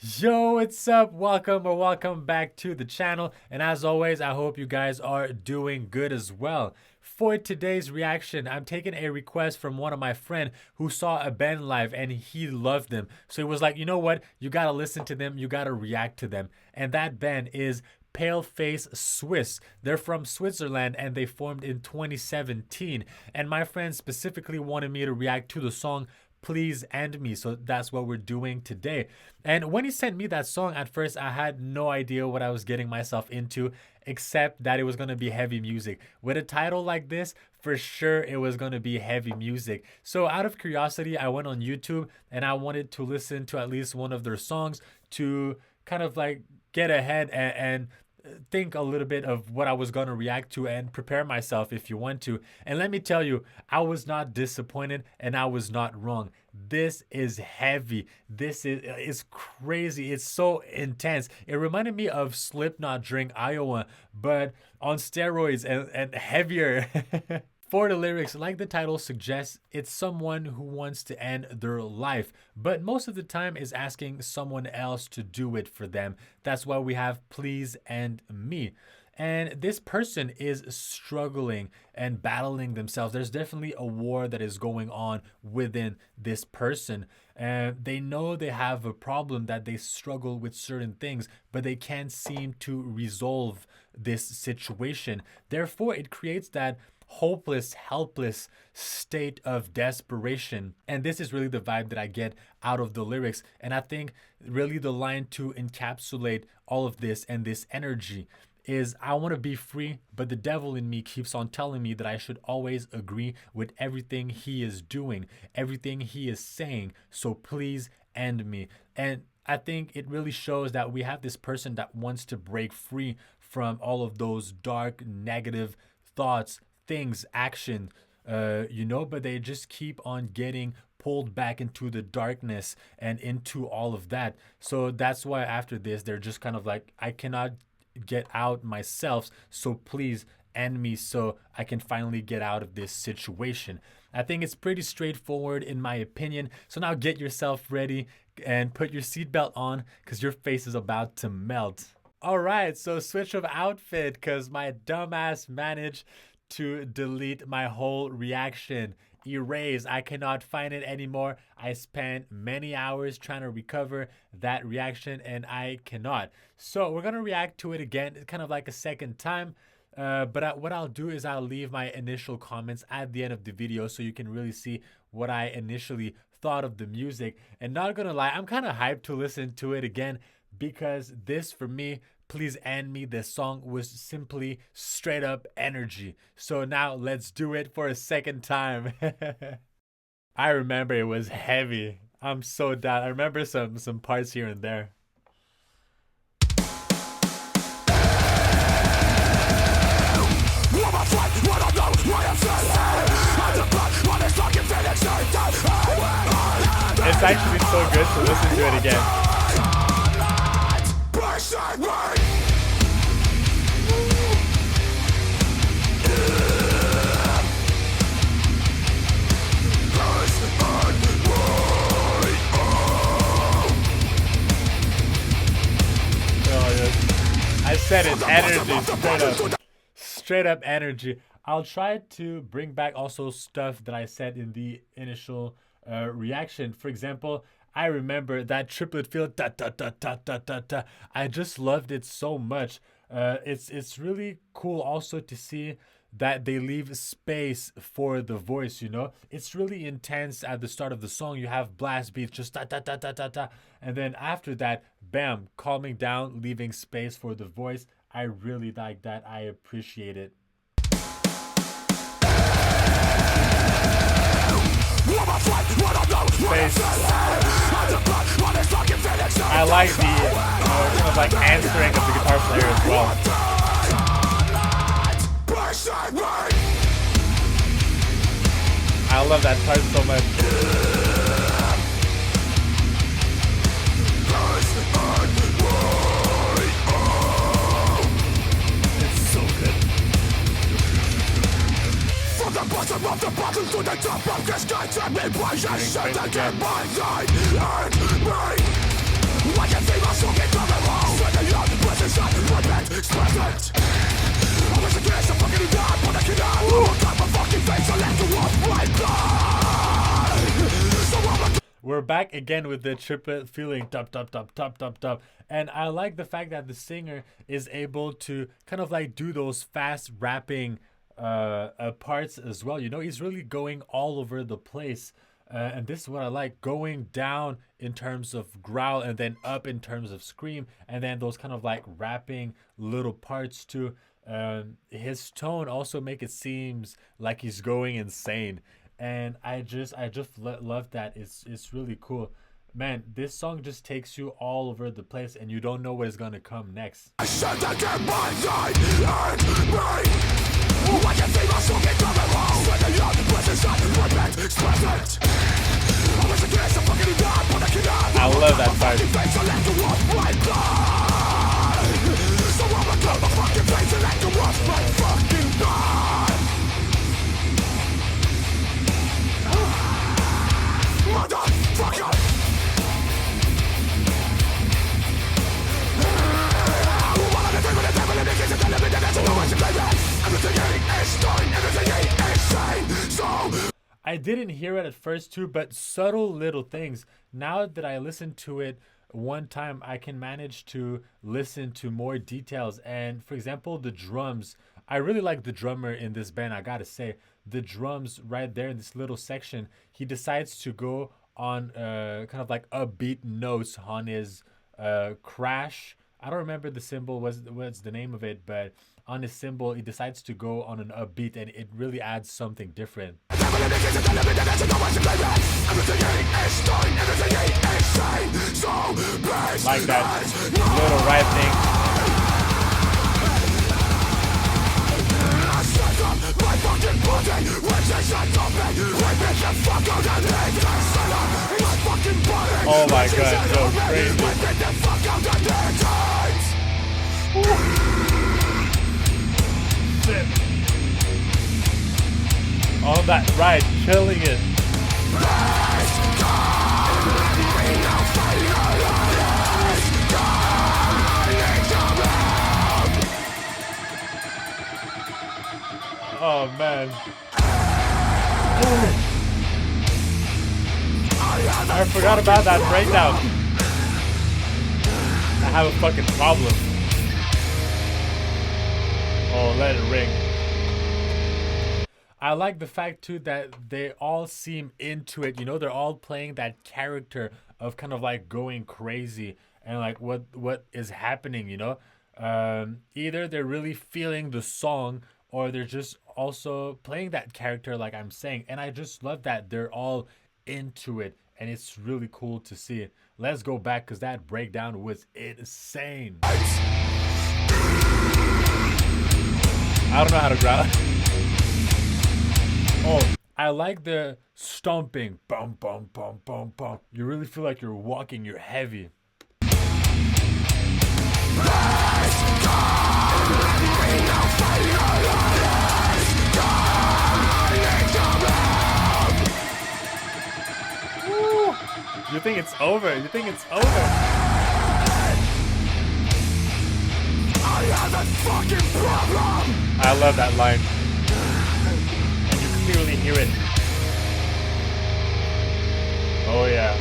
Yo, what's up? Welcome back to the channel. And as always, I hope you guys are doing good as well. For today's reaction, I'm taking a request from one of my friend who saw a band live and he loved them. So he was like, you know what? You gotta listen to them. You gotta react to them. And that band is Paleface Swiss. They're from Switzerland and they formed in 2017. And my friend specifically wanted me to react to the song Please End Me. So that's what we're doing today. And when he sent me that song, at first I had no idea what I was getting myself into, except that it was going to be heavy music. With a title like this, for sure it was going to be heavy music. So out of curiosity, I went on YouTube and I wanted to listen to at least one of their songs to kind of like get ahead and think a little bit of what I was going to react to and prepare myself if you want to. And let me tell you, I was not disappointed and I was not wrong. This is heavy. This is crazy. It's so intense. It reminded me of Slipknot during Iowa, but on steroids and heavier. For the lyrics, like the title suggests, it's someone who wants to end their life, but most of the time is asking someone else to do it for them. That's why we have Please End Me. And this person is struggling and battling themselves. There's definitely a war that is going on within this person. And they know they have a problem, that they struggle with certain things, but they can't seem to resolve this situation. Therefore, it creates that hopeless, helpless state of desperation. And this is really the vibe that I get out of the lyrics. And I think really the line to encapsulate all of this and this energy is, I want to be free, but the devil in me keeps on telling me that I should always agree with everything he is doing, everything he is saying. So please end me. And I think it really shows that we have this person that wants to break free from all of those dark, negative thoughts, things, action, but they just keep on getting pulled back into the darkness and into all of that. So that's why after this, they're just kind of like, I cannot get out myself, so please end me so I can finally get out of this situation. I think it's pretty straightforward in my opinion. So now get yourself ready and put your seatbelt on because your face is about to melt. All right, so switch of outfit because my dumbass managed to delete my whole reaction. Erase. I cannot find it anymore. I spent many hours trying to recover that reaction and I cannot. So we're gonna react to it again, kind of like a second time. What I'll do is I'll leave my initial comments at the end of the video so you can really see what I initially thought of the music. And not gonna lie, I'm kind of hyped to listen to it again because this, for me, Please End Me, this song was simply straight up energy. So now let's do it for a second time. I remember it was heavy. I'm so down. I remember some parts here and there. It's actually so good to listen to it again. I said it, energy, straight up energy. I'll try to bring back also stuff that I said in the initial reaction. For example, I remember that triplet feel, da, da, da, da, da, da, da. I just loved it so much. It's really cool also to see that they leave space for the voice, you know? It's really intense at the start of the song. You have blast beats, just da da da da da da. And then after that, bam, calming down, leaving space for the voice. I really like that. I appreciate it. Space. I like the kind of like answering of the guitar player as well. I love that part so much. It's so good. From the bottom of the bottle to the top of the sky, turn me by your shit and get my light and me. Why you think We're back again with the triplet feeling, top, top, top, top, top, top. And I like the fact that the singer is able to kind of like do those fast rapping parts as well. You know, he's really going all over the place. And this is what I like, going down in terms of growl and then up in terms of scream. And then those kind of like rapping little parts too. His tone also make it seems like he's going insane. And I just love that. It's really cool. Man, this song just takes you all over the place and you don't know what is going to come next. I said that get my side and me. I can see my song get coming wrong. When the young presence on the project express it. I was against the fucking God, but I cannot. I love that part. So I'ma cut my fucking face and let the wash my fucking God. Motherfucker! I didn't hear it at first too, but subtle little things. Now that I listen to it one time, I can manage to listen to more details. And for example, the drums, I really like the drummer in this band. I gotta say, the drums right there in this little section, he decides to go on kind of like upbeat notes on his crash. I don't remember the cymbal, what's the name of it, but on his cymbal, he decides to go on an upbeat and it really adds something different. Like that little right thing. Oh my god, so crazy. On that ride, killing it. Oh man. I forgot about that breakdown. I have a fucking problem. Oh, let it ring. I like the fact too that they all seem into it. You know, they're all playing that character of kind of like going crazy and like what is happening, you know? Either they're really feeling the song or they're just also playing that character like I'm saying. And I just love that they're all into it. And it's really cool to see it. Let's go back because that breakdown was insane. I don't know how to growl. Oh, I like the stomping. Bum, bum, bum, bum, bum. You really feel like you're walking. You're heavy. Woo. You think it's over? You think it's over? I have a fucking problem. I love that line. Clearly hear it. Oh yeah.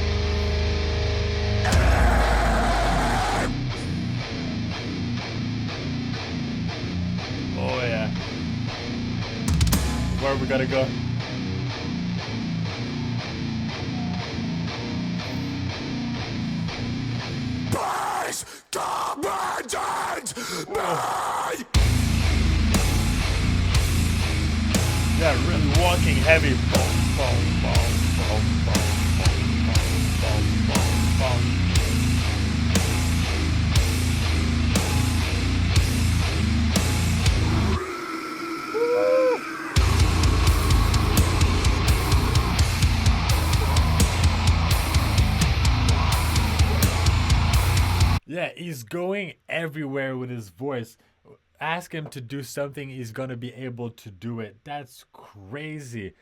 Oh yeah. Where we gotta go? Please commandant me. Yeah, really walking heavy. Boom, boom, boom, boom, boom, boom, boom, boom, boom. Yeah, he's going everywhere with his voice. Ask him to do something, he's gonna be able to do it. That's crazy.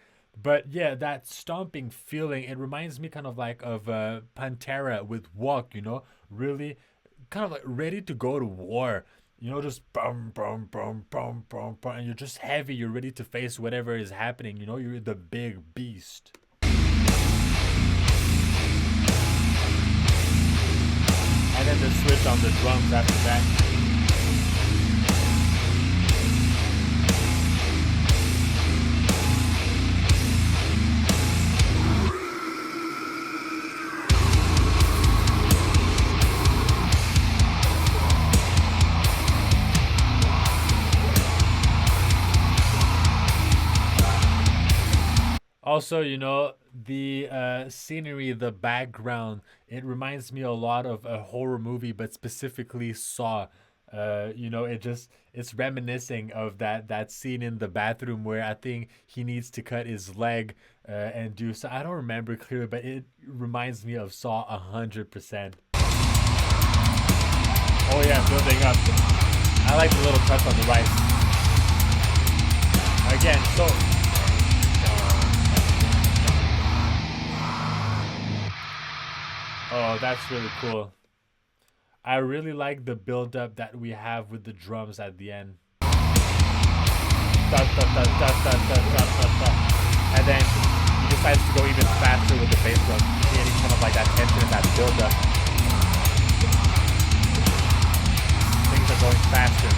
But yeah, that stomping feeling, it reminds me kind of like of Pantera with Walk, you know, really kind of like ready to go to war. You know, just boom, boom, boom, boom, boom, boom, and you're just heavy. You're ready to face whatever is happening. You know, you're the big beast. And then the switch on the drums after that. Also, you know, the scenery, the background, it reminds me a lot of a horror movie, but specifically Saw. You know, it's reminiscing of that scene in the bathroom where I think he needs to cut his leg and do so. I don't remember clearly, but it reminds me of Saw 100%. Oh yeah, building up. I like the little touch on the right. Again, so oh, that's really cool. I really like the build up that we have with the drums at the end. Da, da, da, da, da, da, da, da, da. And then he decides to go even faster with the bass drum, creating kind of like that tension and that build up. Things are going faster.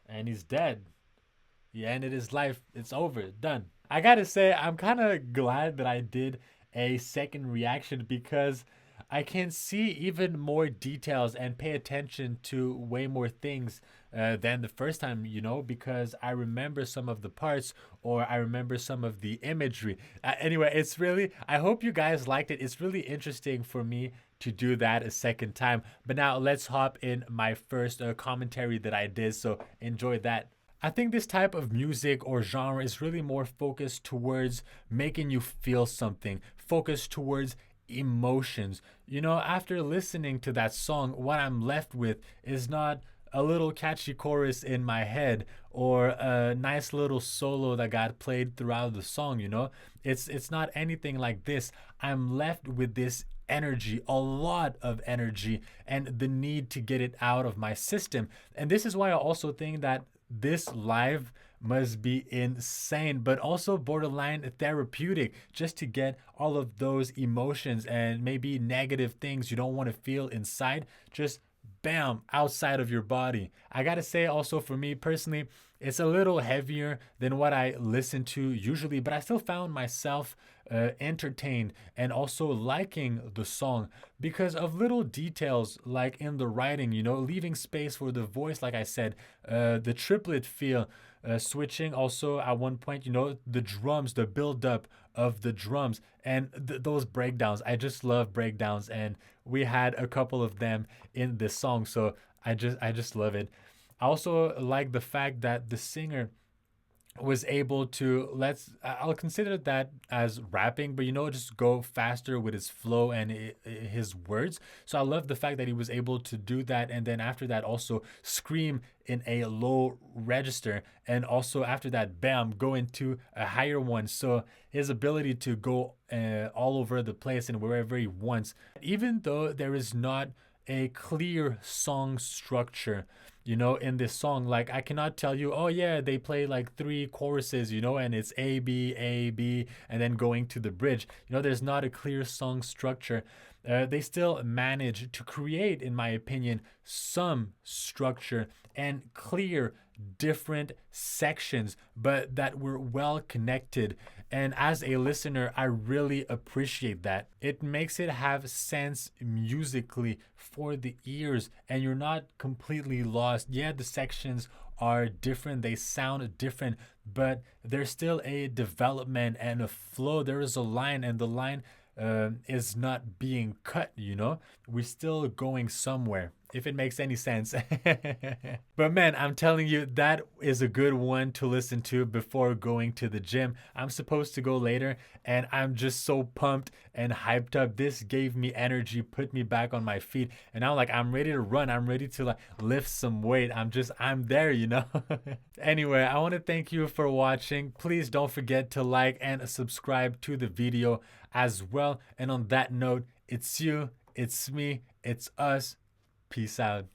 And he's dead. He ended his life. It's over. Done. I gotta say, I'm kind of glad that I did a second reaction because I can see even more details and pay attention to way more things than the first time, you know, because I remember some of the parts or I remember some of the imagery. Anyway, it's really, I hope you guys liked it. It's really interesting for me to do that a second time. But now let's hop in my first commentary that I did. So enjoy that. I think this type of music or genre is really more focused towards making you feel something, focused towards emotions. You know, after listening to that song, what I'm left with is not a little catchy chorus in my head or a nice little solo that got played throughout the song, you know? It's not anything like this. I'm left with this energy, a lot of energy, and the need to get it out of my system. And this is why I also think that this live must be insane, but also borderline therapeutic just to get all of those emotions and maybe negative things you don't want to feel inside, just bam, outside of your body. I gotta say, also for me personally, it's a little heavier than what I listen to usually, but I still found myself entertained and also liking the song because of little details like in the writing, you know, leaving space for the voice, like I said, the triplet feel, switching also at one point, you know, the drums, the build up of the drums and those breakdowns. I just love breakdowns, and we had a couple of them in this song, so I just love it. I also like the fact that the singer was able to, I'll consider that as rapping, but you know, just go faster with his flow and his words. So I love the fact that he was able to do that, and then after that also scream in a low register, and also after that bam go into a higher one. So his ability to go all over the place and wherever he wants, even though there is not a clear song structure, you know, in this song. Like I cannot tell you, oh yeah, they play like three choruses, you know, and it's A B, and then going to the bridge. You know, there's not a clear song structure. They still manage to create, in my opinion, some structure and clear different sections, but that were well connected. And as a listener, I really appreciate that. It makes it have sense musically for the ears, and you're not completely lost. Yeah, the sections are different, they sound different, but there's still a development and a flow. There is a line, and the line is not being cut, you know? We're still going somewhere. if it makes any sense. But man, I'm telling you, that is a good one to listen to before going to the gym. I'm supposed to go later, and I'm just so pumped and hyped up. This gave me energy, put me back on my feet, and now like I'm ready to run. I'm ready to like lift some weight. I'm there, you know. Anyway, I want to thank you for watching. Please don't forget to like and subscribe to the video as well. And on that note, it's you, it's me, it's us. Peace out.